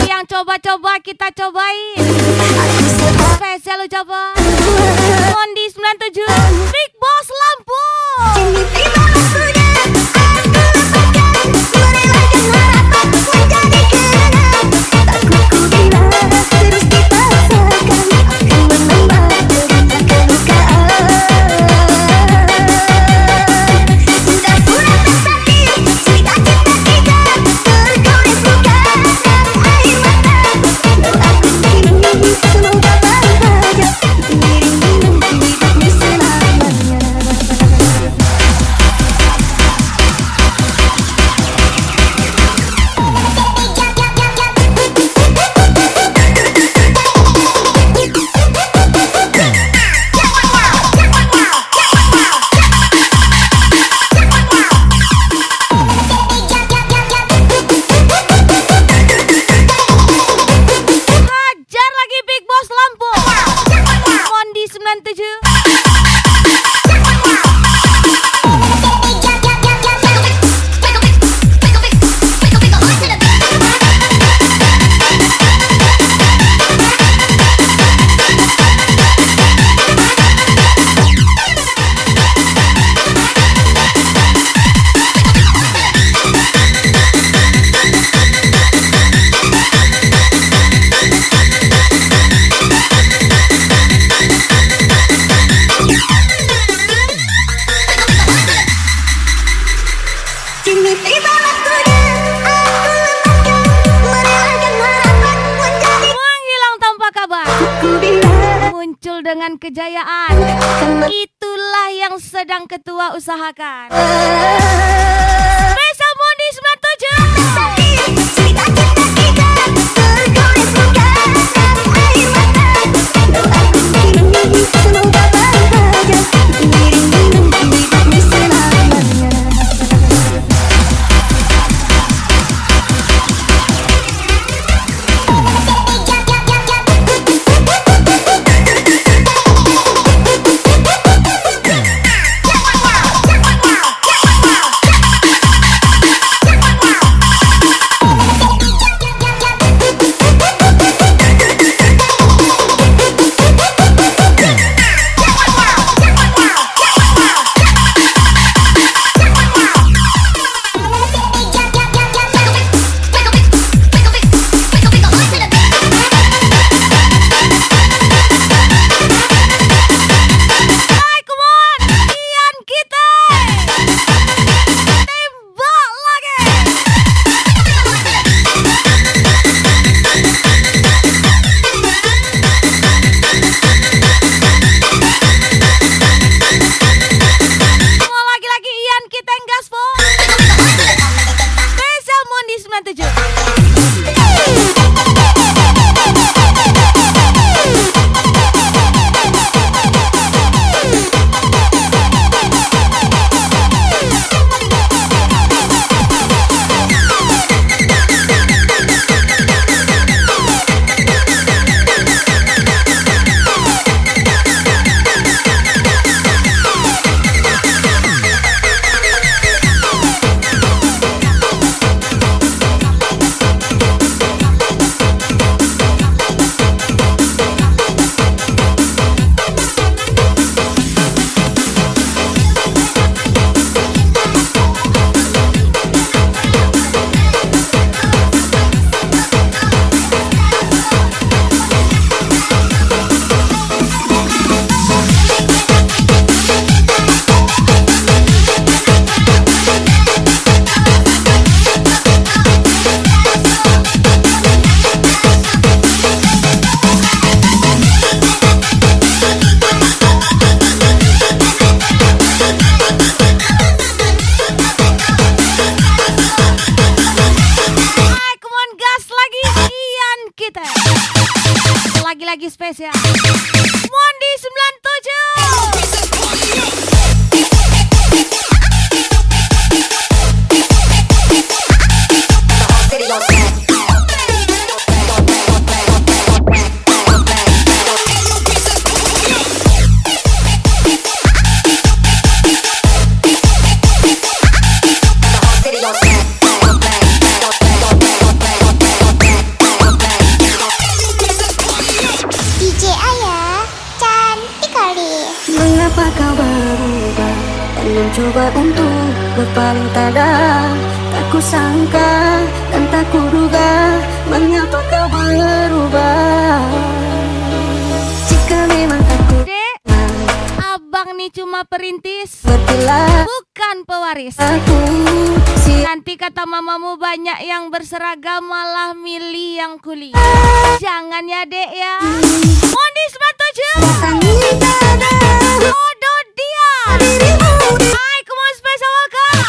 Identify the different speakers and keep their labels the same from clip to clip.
Speaker 1: Yang coba-coba kita cobain. Spesial ucapan Mondi 97 Big Boss Lampung. Muncul dengan kejayaan, itulah yang sedang ketua usahakan. Spesial Mondi 97. Lagi-lagi spesial Mondi 97.
Speaker 2: Mencoba untuk berpaling tada, tak kusangka dan tak kuduga mengapa kau berubah. Jika memang aku
Speaker 1: Dek, abang nih cuma perintis,
Speaker 2: bertilah
Speaker 1: bukan pewaris.
Speaker 2: aku
Speaker 1: Nanti kata mamamu banyak yang berseragam malah milih yang kuli. Jangan ya dek ya. Mondi 97
Speaker 2: siangi tada
Speaker 1: Odo dia. Hai, come on special welcome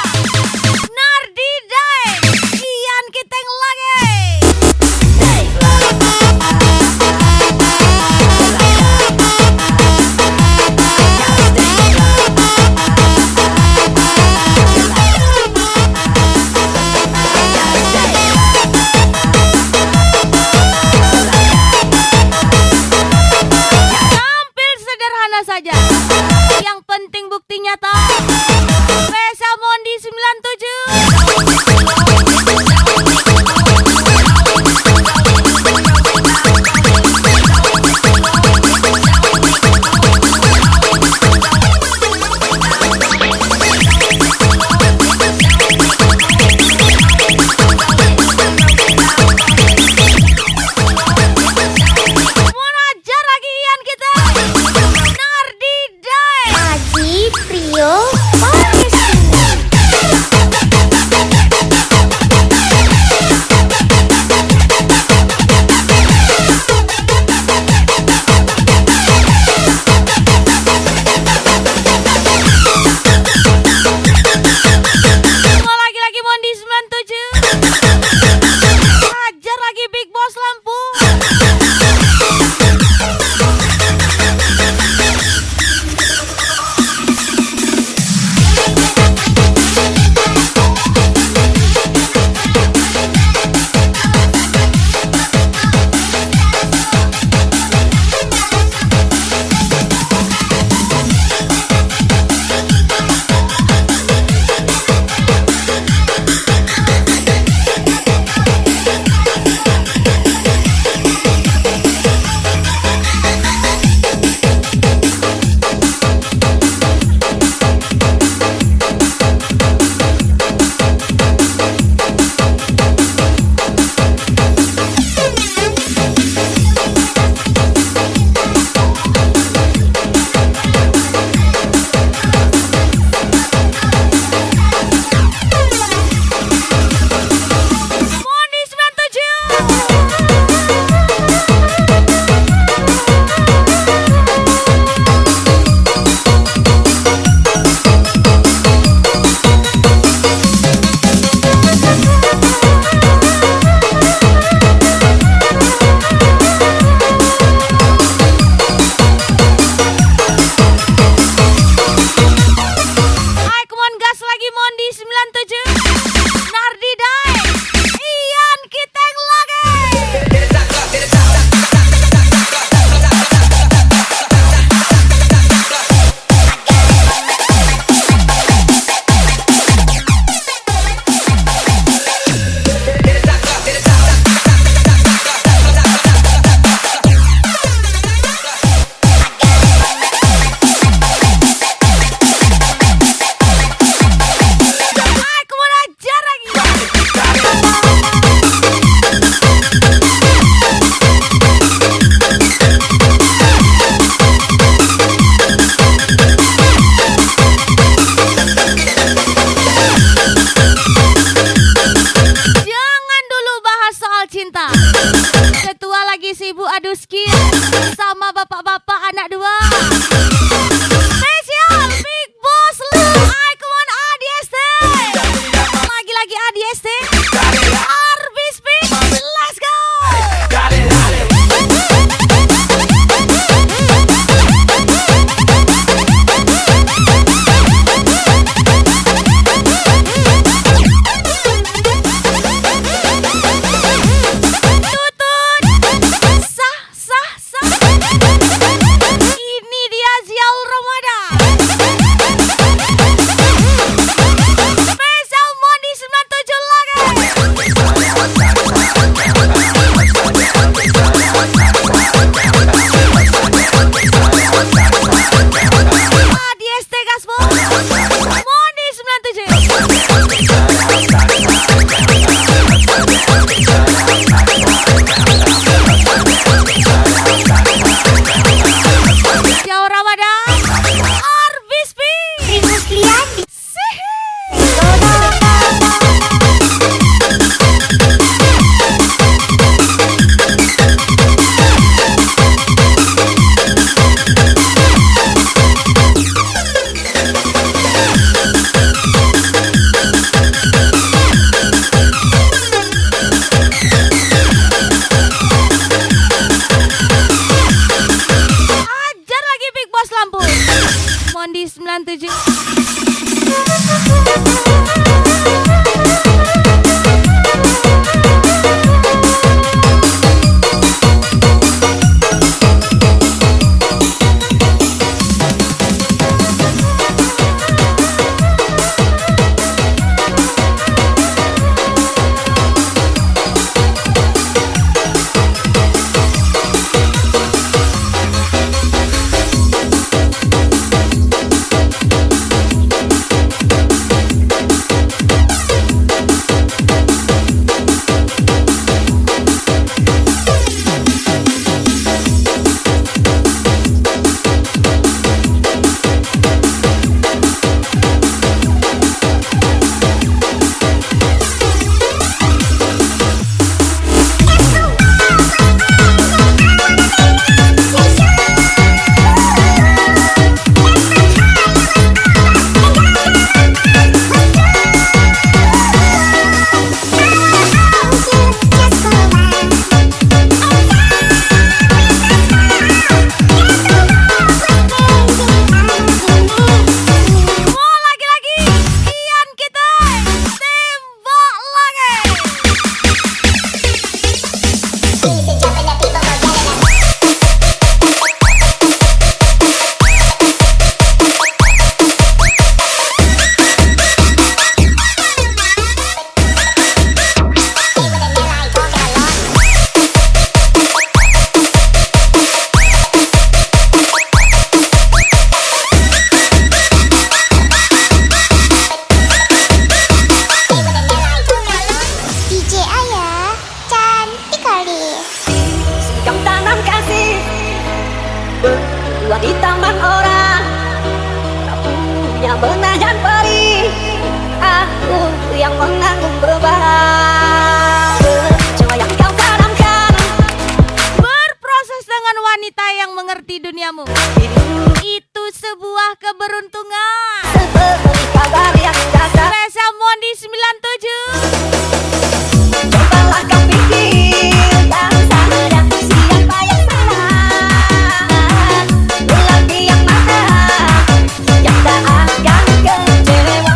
Speaker 1: Nardi Dai Ian Kiteng lagi. Tampil sederhana saja, yang penting bukti nyata. Spesial Mondi 97. Mau ajar lagi Ian kita. Nardi Dai.
Speaker 2: Aji Prio
Speaker 1: Mau lagi-lagi Mondi 97. Ajar lagi Big Boss lampu. Mondi 97. Hai, come on gas lagi Mondi 97. Nardi Dai Ian Kiteng lagi. Hai, come on ajar lagi. Jangan dulu bahas soal cinta. Ketua lagi sibuk adu skill sama bapak-bapak anak dua. Spesial Big Boss Hai, come on ADST. Lagi-lagi ADST. Arby Speak. Let's go. Tutut. Sah, sah, sah.
Speaker 2: Gadis.
Speaker 3: Sikap tanam kasih berdua di taman orang, tak punya benah dan peri. Aku yang menanggung beban kecewa yang kau tanamkan.
Speaker 1: Berproses dengan wanita yang mengerti duniamu,
Speaker 3: Hidup
Speaker 1: itu sebuah keberuntungan.
Speaker 3: seperti kabar yang datang.
Speaker 1: Reza Mondi 97.
Speaker 3: Cobalah kau pikir yang sadar siapa yang salah. Lelaki yang matang yang tak akan kecewa.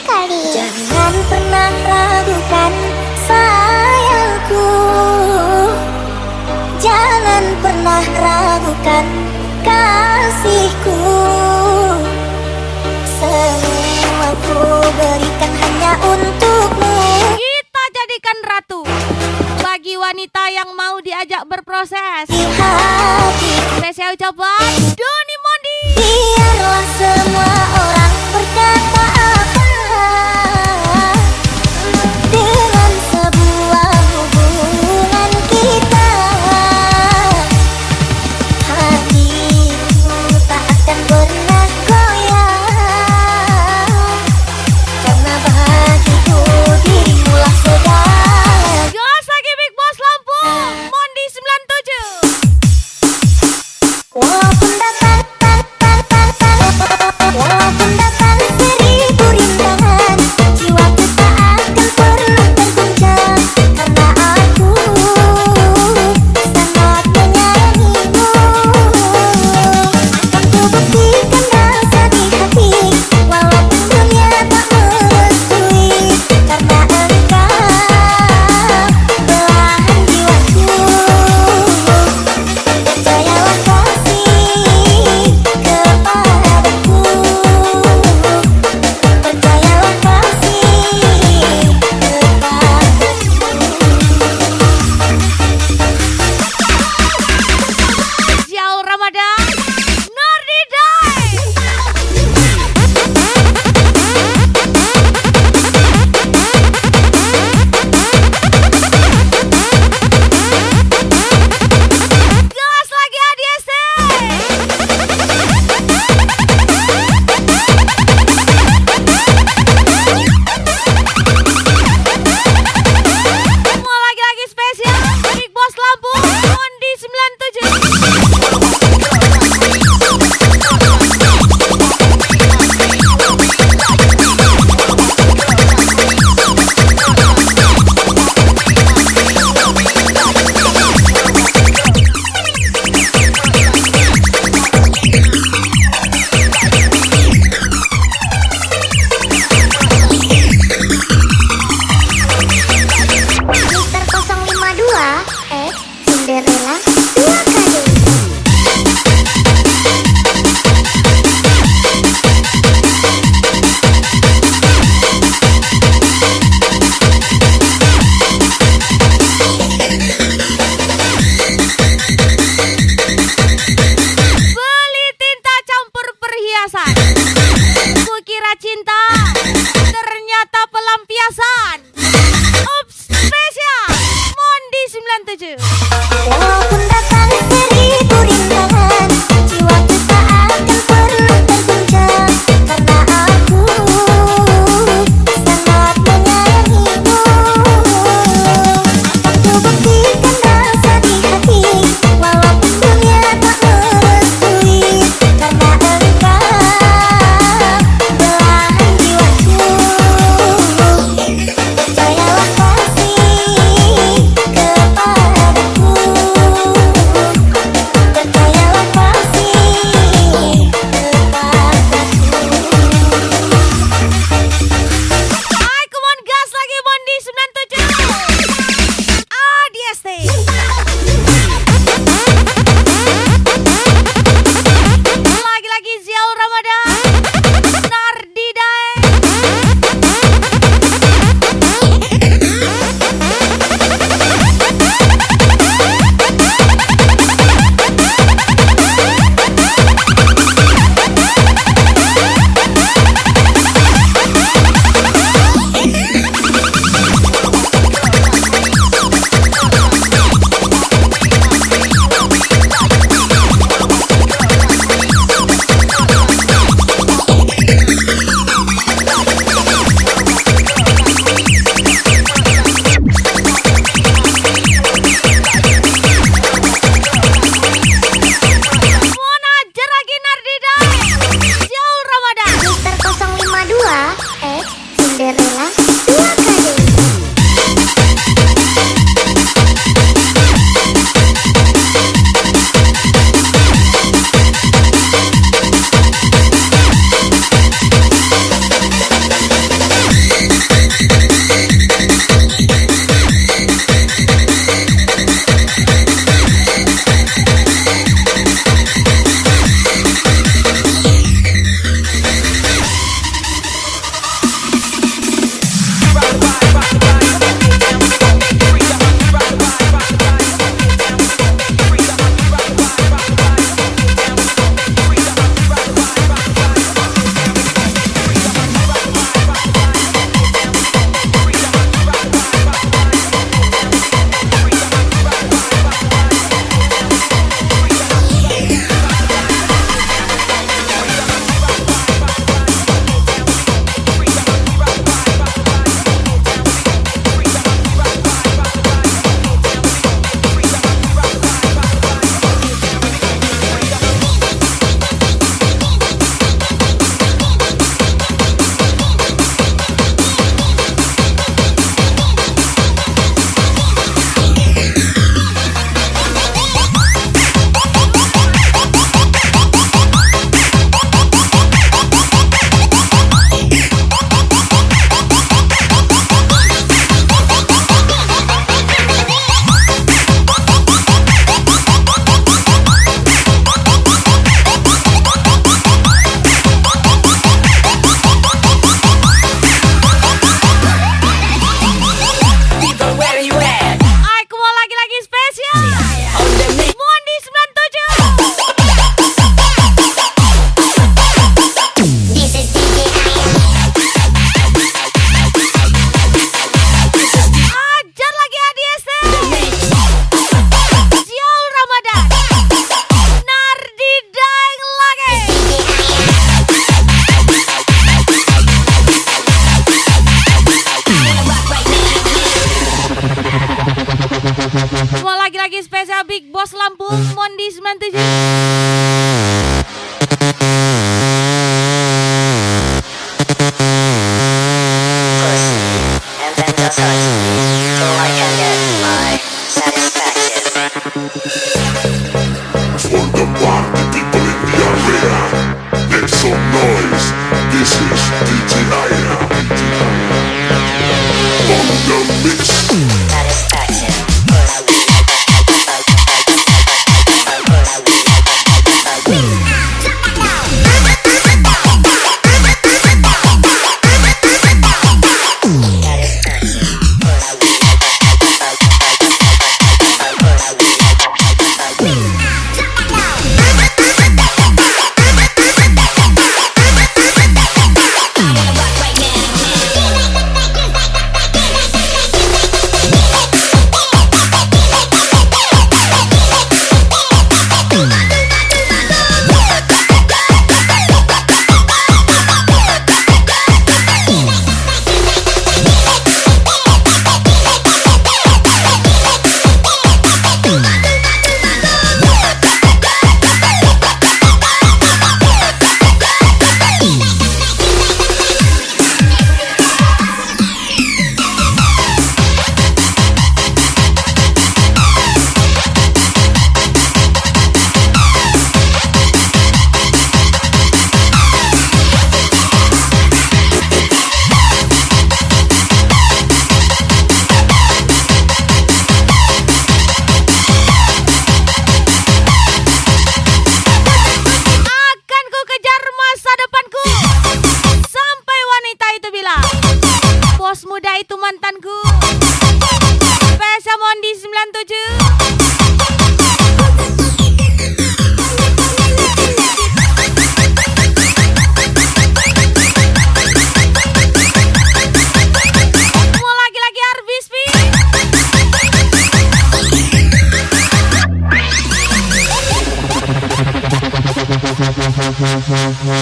Speaker 2: kali.
Speaker 3: Jangan pernah ragukan sayangku, jangan pernah ragukan kasihku. Semua ku berikan hanya untukmu.
Speaker 1: Kita jadikan ratu bagi wanita yang mau diajak berproses.
Speaker 3: Di hati,
Speaker 1: Spesial ucapan Doni Mondi.
Speaker 3: biarlah semua orang berkata apa dengan sebuah hubungan kita. Hatiku tak akan pernah goyah, karena bagiku dirimulah segala.
Speaker 1: Gas lagi Big Boss Lampung Mondi 97.
Speaker 3: Walaupun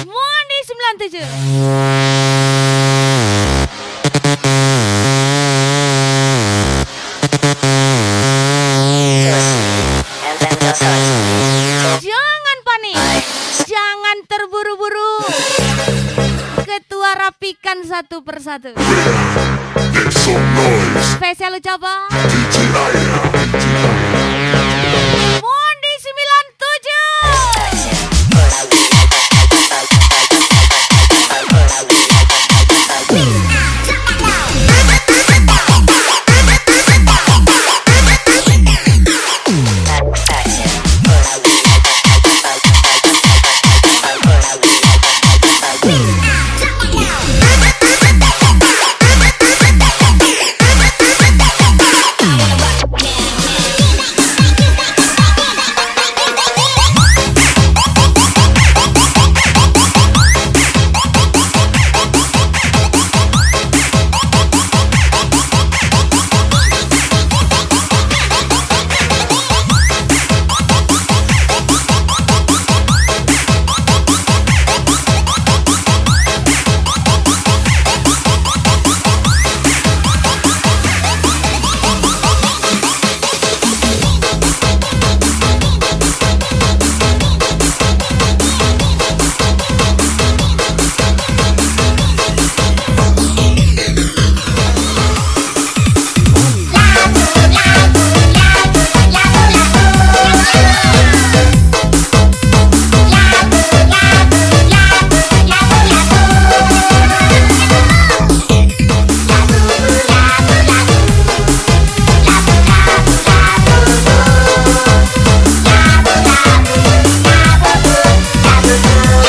Speaker 1: Mondi 97. Jangan panik, jangan terburu-buru. Ketua rapikan satu persatu. Spesial ucapan Mondi 97.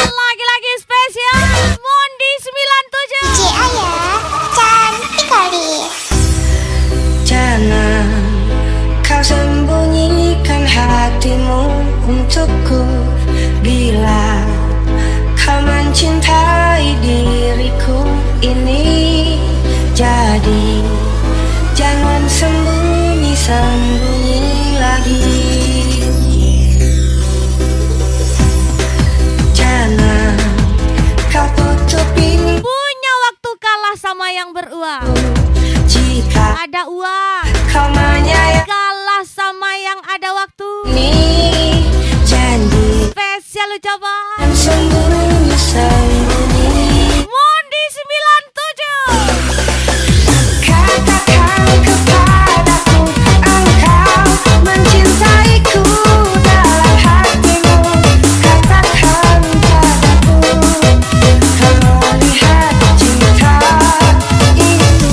Speaker 1: Lagi-lagi spesial Mondi 97.
Speaker 3: Ci Ayah cantik kali.
Speaker 2: Jangan kau sembunyikan hatimu untukku. Bila kau mencintai diriku ini, jadi jangan sembunyi-sembunyi lagi. Jangan kau tutupin
Speaker 1: Punya waktu kalah sama yang beruang.
Speaker 2: jika
Speaker 1: Ada uang
Speaker 2: kau menyayangi
Speaker 1: kalah sama yang ada waktu.
Speaker 2: janji
Speaker 1: Spesial ucapan
Speaker 2: dan sembunyi-sembunyi.
Speaker 1: Mondi 97.
Speaker 2: Katakan kepadaku engkau mencintaiku dalam hatimu. Katakan padaku kau melihat cinta itu.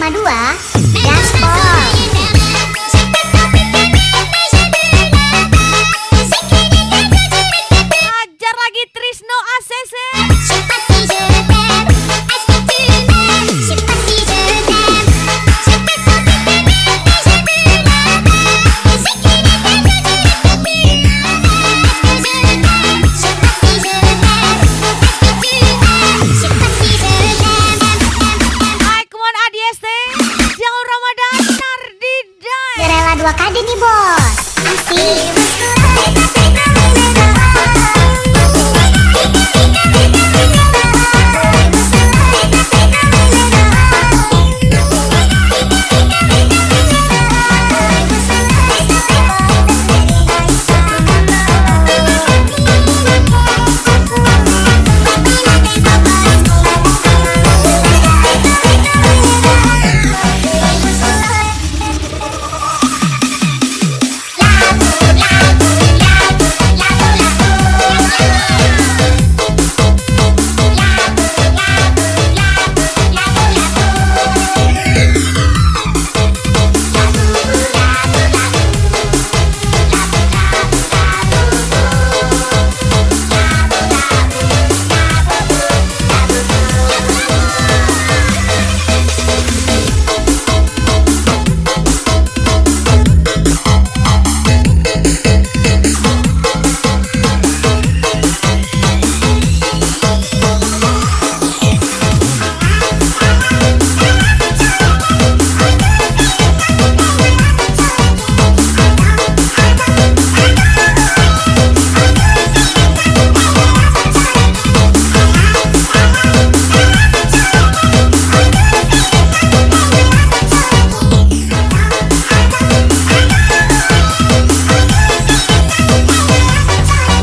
Speaker 3: Gaspol.
Speaker 1: Ajar lagi Trisno ACC. Hai, come on ADST. Jauh Ramadan Nardidai.
Speaker 3: Rela 2 kali nih bos. Asik.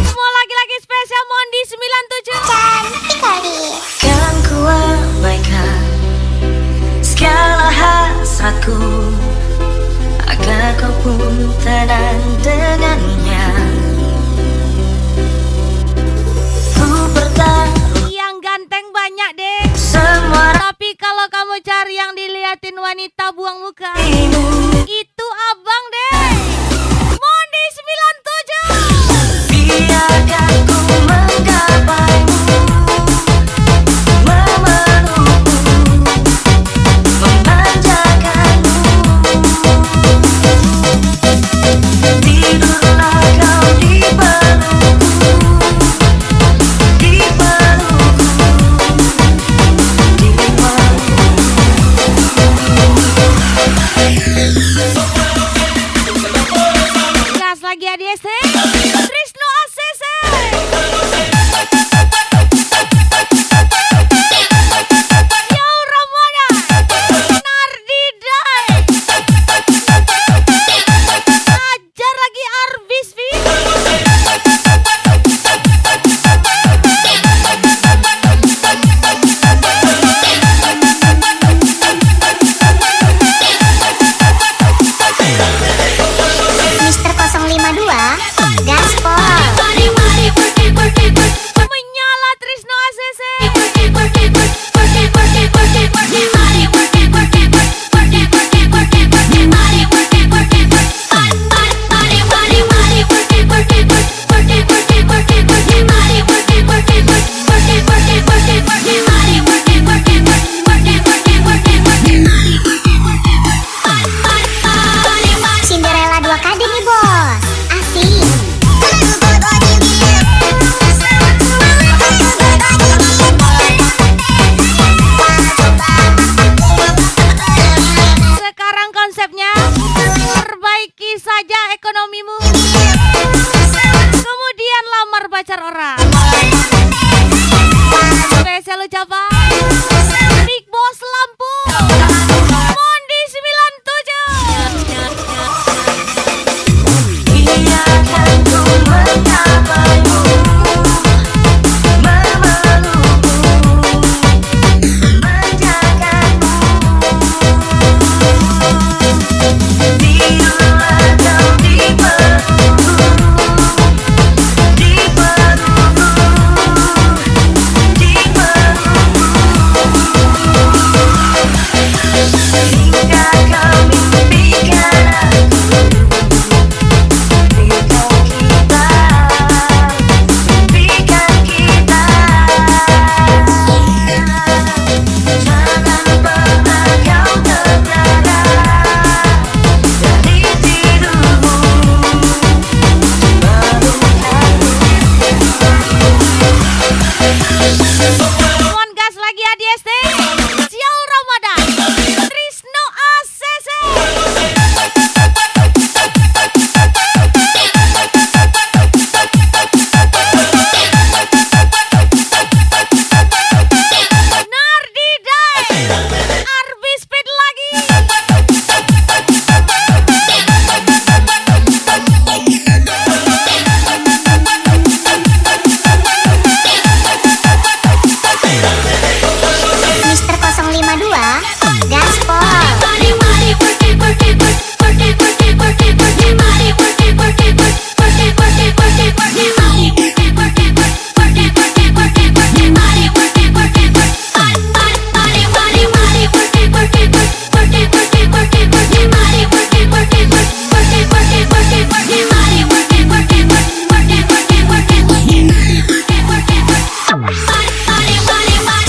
Speaker 1: Semua lagi-lagi spesial Mondi 97.
Speaker 3: Cantik kali.
Speaker 2: Kan ku abaikan segala hasratku agar kau pun tenang dengannya. Ku bertaruh
Speaker 1: Yang ganteng banyak deh.
Speaker 2: semua
Speaker 1: Tapi kalau kamu cari yang diliatin wanita buang muka,
Speaker 2: rapimu.
Speaker 1: itu abang deh. Mondi 97.
Speaker 2: Biarkan ku menggapaimu, memelukmu, memanjakanmu. Tidurlah kau di pelukku, di pelukku, di pelukku.
Speaker 3: Gaspol.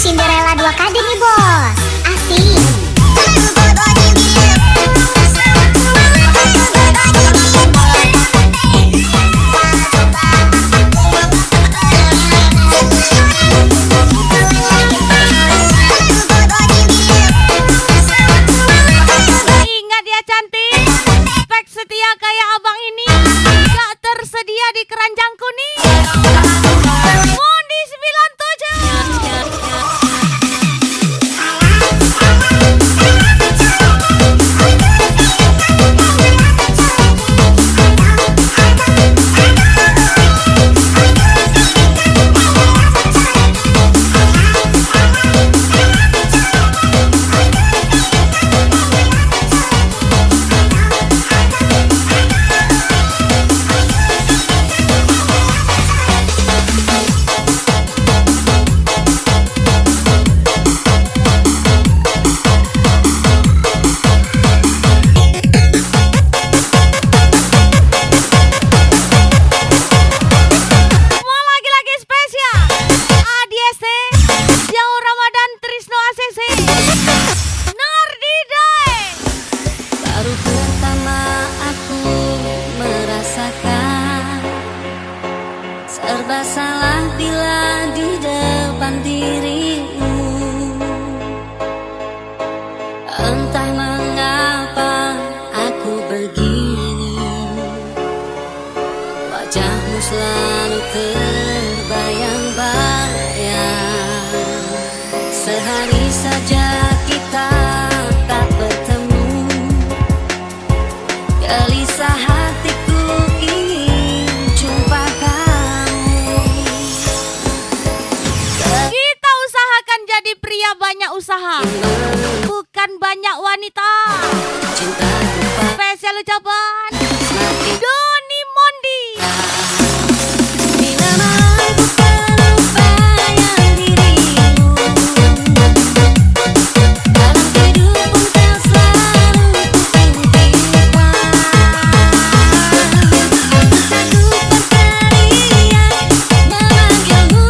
Speaker 3: Cinderella 2KD nih bos. Asik.
Speaker 1: Ingat ya cantik, spek setia kayak abang ini gak tersedia di keranjang kuning. Mondi 97. Mau lagi-lagi spesial ADSC Jauh Ramadan Trisno ACC Nardi Dae.
Speaker 2: Baru pertama aku merasakan serba salah bila di depan dirimu. Entah mengapa aku begini, wajahmu selalu terbayang-bayang. Sehari saja kita tak bertemu, gelisah hatiku ingin jumpa kamu.
Speaker 1: Kita usahakan jadi pria banyak usaha, bukan banyak wanita.
Speaker 2: Cintaku
Speaker 1: Spesial ucapan
Speaker 2: semakin
Speaker 1: Doni Mondi.
Speaker 2: bila mampu kelupayan dirimu. Dalam tidur pun kau selalu kuimpikan. Aku berteriak memanggilmu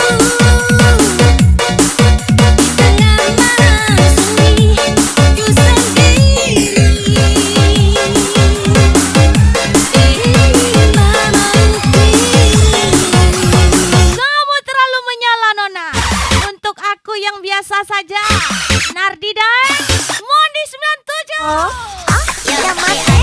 Speaker 2: di tengah malam sunyi ku sendiri.
Speaker 1: Kamu terlalu menyala Nona. Untuk aku yang biasa saja. Nardi Dae, Mondi 97.
Speaker 3: Ya mate.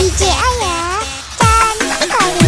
Speaker 3: DJ Ayah cantik kali.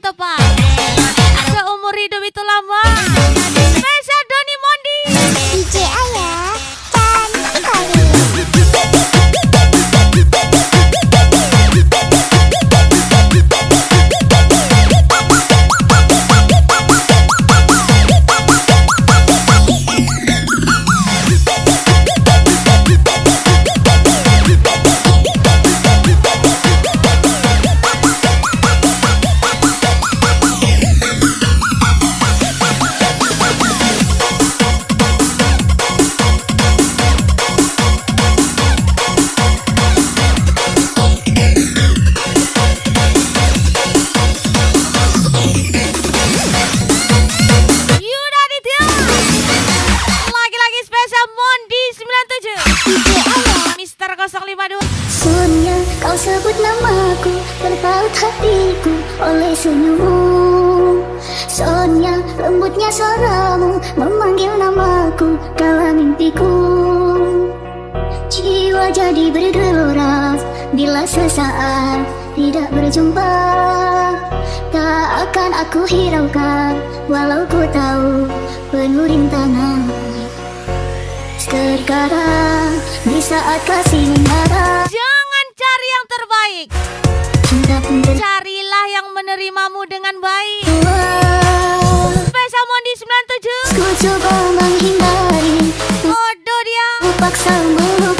Speaker 1: tepat. Seumur hidup itu lama. Spesial Doni Mondi.
Speaker 3: DJ Ayah cantik kali.
Speaker 1: Yuda Aditya. Lagi-lagi spesial Mondi 97.
Speaker 3: DJ Ayah.
Speaker 1: Mister 052.
Speaker 3: Sonia, kau sebut namaku, berpaut hatiku oleh senyummu. Sonia, lembutnya suaramu memanggil namaku kala mimpiku. Jiwa jadi bergelora bila sesaat tidak berjumpa. Tak akan aku hiraukan walau ku tahu penuh rintangan. Sekarang di saat kasih menara,
Speaker 1: Jangan cari yang terbaik.
Speaker 3: cinta pun
Speaker 1: Carilah yang menerimamu dengan baik.
Speaker 3: berdua.
Speaker 1: Spesial Mondi 97.
Speaker 3: Ku coba menghindari,
Speaker 1: Bodoh dia.
Speaker 3: ku paksa melulu